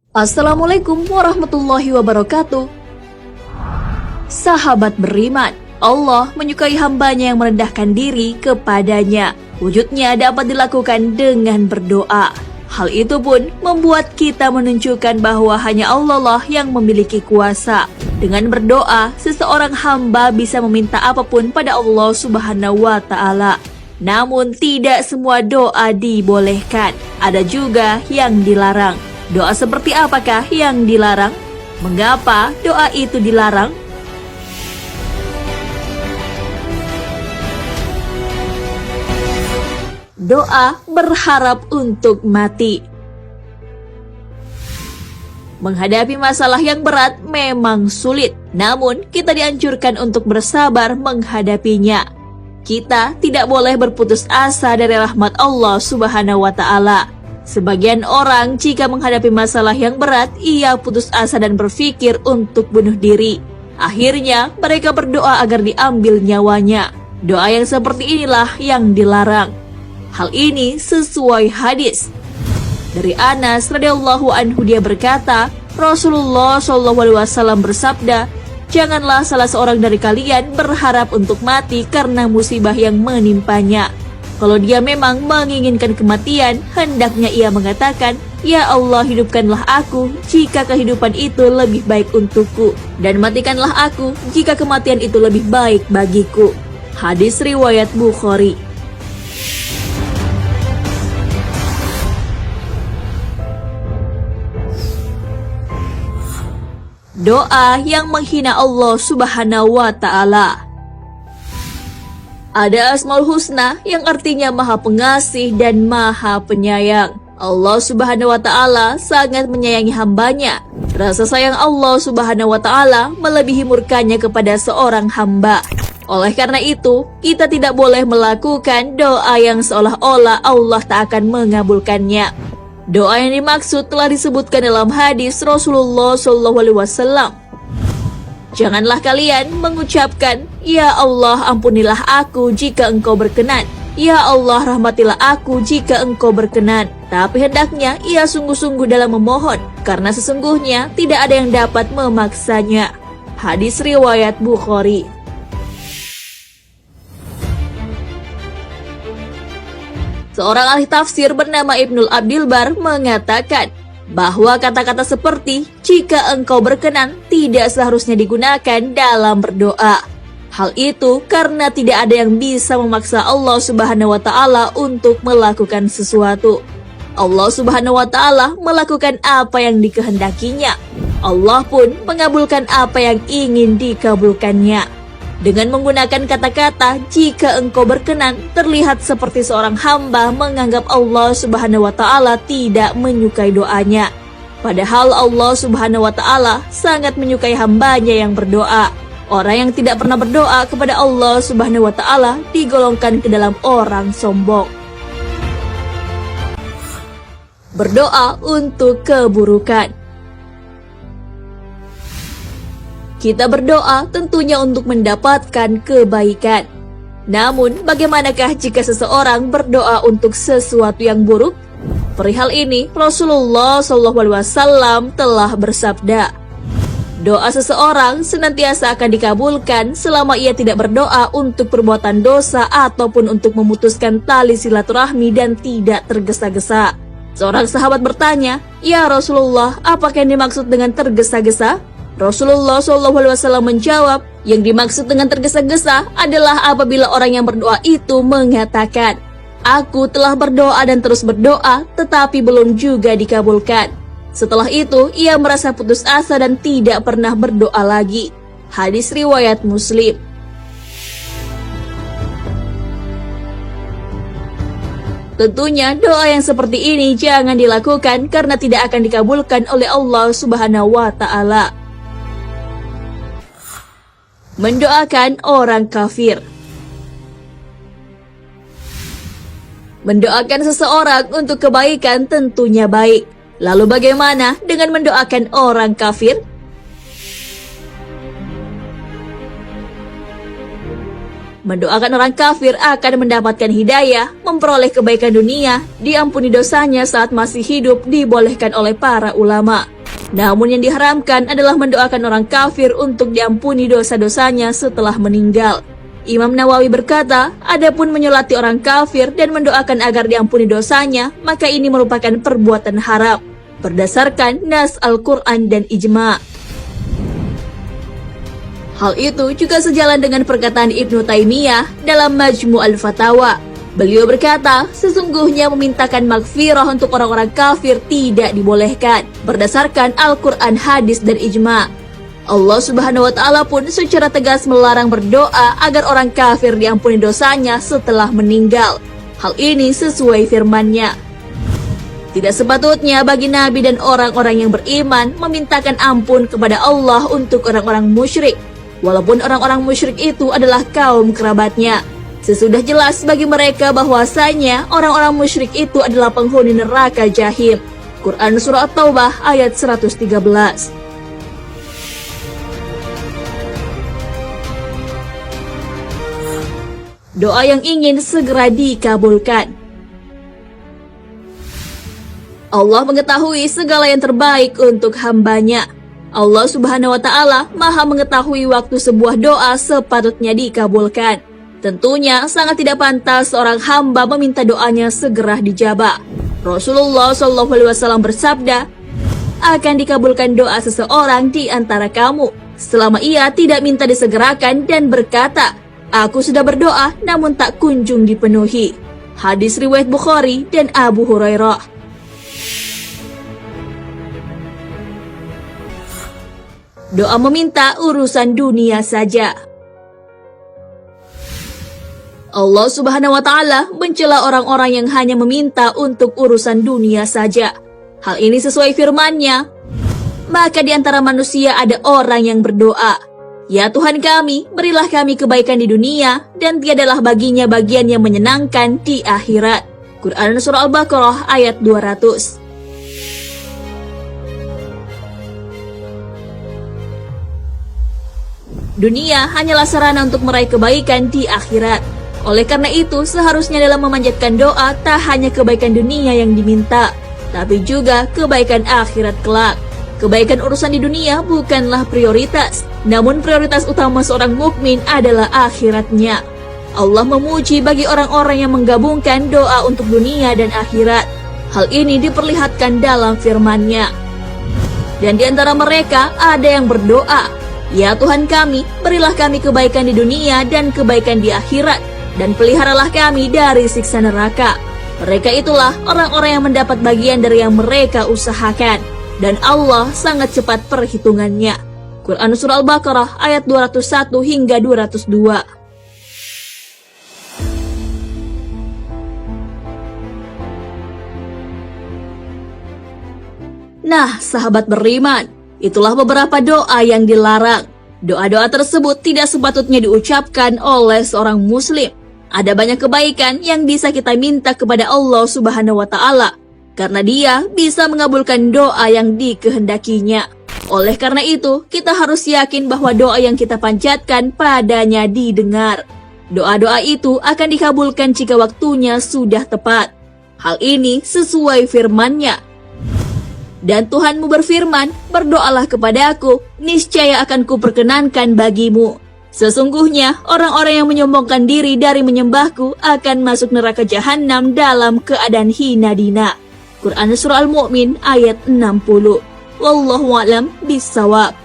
Assalamualaikum warahmatullahi wabarakatuh. Sahabat beriman, Allah menyukai hambanya yang merendahkan diri kepadanya. Wujudnya dapat dilakukan dengan berdoa. Hal itu pun membuat kita menunjukkan bahwa hanya Allah lah yang memiliki kuasa. Dengan berdoa, seseorang hamba bisa meminta apapun pada Allah Subhanahu wa Ta'ala. Namun tidak semua doa dibolehkan. Ada juga yang dilarang. Doa seperti apakah yang dilarang? Mengapa doa itu dilarang? Doa berharap untuk mati. Menghadapi masalah yang berat memang sulit, namun kita dianjurkan untuk bersabar menghadapinya. Kita tidak boleh berputus asa dari rahmat Allah Subhanahu wa Ta'ala. Sebagian orang jika menghadapi masalah yang berat, ia putus asa dan berpikir untuk bunuh diri. Akhirnya mereka berdoa agar diambil nyawanya. Doa yang seperti inilah yang dilarang. Hal ini sesuai hadis. Dari Anas radhiyallahu anhu, dia berkata, Rasulullah SAW bersabda, janganlah salah seorang dari kalian berharap untuk mati karena musibah yang menimpanya. Kalau dia memang menginginkan kematian, hendaknya ia mengatakan, ya Allah, hidupkanlah aku jika kehidupan itu lebih baik untukku, dan matikanlah aku jika kematian itu lebih baik bagiku. Hadis riwayat Bukhari. Doa yang menghina Allah Subhanahu wa Ta'ala. Ada Asmaul Husna yang artinya Maha Pengasih dan Maha Penyayang. Allah Subhanahu wa Ta'ala sangat menyayangi hambanya. Rasa sayang Allah Subhanahu wa Ta'ala melebihi murkanya kepada seorang hamba. Oleh karena itu, kita tidak boleh melakukan doa yang seolah-olah Allah tak akan mengabulkannya. Doa yang dimaksud telah disebutkan dalam hadis Rasulullah SAW. Janganlah kalian mengucapkan, ya Allah, ampunilah aku jika engkau berkenan. Ya Allah, rahmatilah aku jika engkau berkenan. Tapi hendaknya ia sungguh-sungguh dalam memohon, karena sesungguhnya tidak ada yang dapat memaksanya. Hadis riwayat Bukhari. Seorang ahli tafsir bernama Ibnul Abdil Bar mengatakan bahwa kata-kata seperti jika engkau berkenan tidak seharusnya digunakan dalam berdoa. Hal itu karena tidak ada yang bisa memaksa Allah Subhanahu wa Ta'ala untuk melakukan sesuatu. Allah Subhanahu wa Ta'ala melakukan apa yang dikehendakinya. Allah pun mengabulkan apa yang ingin dikabulkannya. Dengan menggunakan kata-kata jika engkau berkenan, terlihat seperti seorang hamba menganggap Allah Subhanahu wa Ta'ala tidak menyukai doanya. Padahal Allah Subhanahu wa Ta'ala sangat menyukai hambanya yang berdoa. Orang yang tidak pernah berdoa kepada Allah Subhanahu wa Ta'ala digolongkan ke dalam orang sombong. Berdoa untuk keburukan. Kita berdoa tentunya untuk mendapatkan kebaikan. Namun, bagaimanakah jika seseorang berdoa untuk sesuatu yang buruk? Perihal ini, Rasulullah SAW telah bersabda, doa seseorang senantiasa akan dikabulkan selama ia tidak berdoa untuk perbuatan dosa ataupun untuk memutuskan tali silaturahmi dan tidak tergesa-gesa. Seorang sahabat bertanya, ya Rasulullah, apakah yang dimaksud dengan tergesa-gesa? Rasulullah SAW menjawab, yang dimaksud dengan tergesa-gesa adalah apabila orang yang berdoa itu mengatakan, aku telah berdoa dan terus berdoa, tetapi belum juga dikabulkan. Setelah itu, ia merasa putus asa dan tidak pernah berdoa lagi. Hadis riwayat Muslim. Tentunya doa yang seperti ini jangan dilakukan karena tidak akan dikabulkan oleh Allah Subhanahu wa Ta'ala. Mendoakan orang kafir. Mendoakan seseorang untuk kebaikan tentunya baik. Lalu bagaimana dengan mendoakan orang kafir? Mendoakan orang kafir akan mendapatkan hidayah, memperoleh kebaikan dunia, diampuni dosanya saat masih hidup, dibolehkan oleh para ulama. Namun yang diharamkan adalah mendoakan orang kafir untuk diampuni dosa-dosanya setelah meninggal. Imam Nawawi berkata, adapun menyolati orang kafir dan mendoakan agar diampuni dosanya, maka ini merupakan perbuatan haram, berdasarkan nas Al-Quran dan ijma'. Hal itu juga sejalan dengan perkataan Ibnu Taimiyah dalam Majmu' al-Fatawa. Beliau berkata, sesungguhnya memintakan maghfirah untuk orang-orang kafir tidak dibolehkan, berdasarkan Al-Quran, hadis, dan ijma'. Allah Subhanahu wa Ta'ala pun secara tegas melarang berdoa agar orang kafir diampuni dosanya setelah meninggal. Hal ini sesuai firman-Nya. Tidak sepatutnya bagi Nabi dan orang-orang yang beriman memintakan ampun kepada Allah untuk orang-orang musyrik, walaupun orang-orang musyrik itu adalah kaum kerabatnya. Sesudah jelas bagi mereka bahwasanya orang-orang musyrik itu adalah penghuni neraka jahim. Quran Surah At-Taubah ayat 113. Doa yang ingin segera dikabulkan. Allah mengetahui segala yang terbaik untuk hamba-Nya. Allah Subhanahu wa Ta'ala Maha mengetahui waktu sebuah doa sepatutnya dikabulkan. Tentunya sangat tidak pantas seorang hamba meminta doanya segera dijabah. Rasulullah SAW bersabda, akan dikabulkan doa seseorang di antara kamu selama ia tidak minta disegerakan dan berkata, aku sudah berdoa namun tak kunjung dipenuhi. Hadis riwayat Bukhari dan Abu Hurairah. Doa meminta urusan dunia saja. Allah Subhanahu wa Ta'ala mencela orang-orang yang hanya meminta untuk urusan dunia saja. Hal ini sesuai firman-Nya. Maka di antara manusia ada orang yang berdoa, ya Tuhan kami, berilah kami kebaikan di dunia dan tiadalah baginya bagian yang menyenangkan di akhirat. Quran Surah Al-Baqarah ayat 200. Dunia hanyalah sarana untuk meraih kebaikan di akhirat. Oleh karena itu, seharusnya dalam memanjatkan doa tak hanya kebaikan dunia yang diminta, tapi juga kebaikan akhirat kelak. Kebaikan urusan di dunia bukanlah prioritas, namun prioritas utama seorang mukmin adalah akhiratnya. Allah memuji bagi orang-orang yang menggabungkan doa untuk dunia dan akhirat. Hal ini diperlihatkan dalam firman-Nya. Dan di antara mereka ada yang berdoa, ya Tuhan kami, berilah kami kebaikan di dunia dan kebaikan di akhirat, dan peliharalah kami dari siksa neraka. Mereka itulah orang-orang yang mendapat bagian dari yang mereka usahakan, dan Allah sangat cepat perhitungannya. Quran Surah Al-Baqarah ayat 201 hingga 202. Nah, sahabat beriman, itulah beberapa doa yang dilarang. Doa-doa tersebut tidak sepatutnya diucapkan oleh seorang muslim. Ada banyak kebaikan yang bisa kita minta kepada Allah Subhanahu wa Ta'ala, karena Dia bisa mengabulkan doa yang dikehendakinya. Oleh karena itu, kita harus yakin bahwa doa yang kita panjatkan padanya didengar. Doa-doa itu akan dikabulkan jika waktunya sudah tepat. Hal ini sesuai firman-Nya. Dan Tuhanmu berfirman, berdoalah kepadaku, niscaya akan kuperkenankan bagimu. Sesungguhnya orang-orang yang menyombongkan diri dari menyembahku akan masuk neraka jahanam dalam keadaan hina dina. Quran Surah Al-Mu'min ayat 60. Wallahu a'lam bishawab.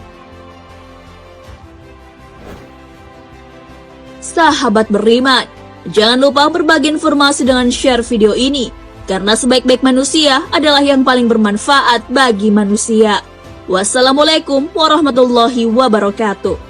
Sahabat beriman, jangan lupa berbagi informasi dengan share video ini, karena sebaik-baik manusia adalah yang paling bermanfaat bagi manusia. Wassalamualaikum warahmatullahi wabarakatuh.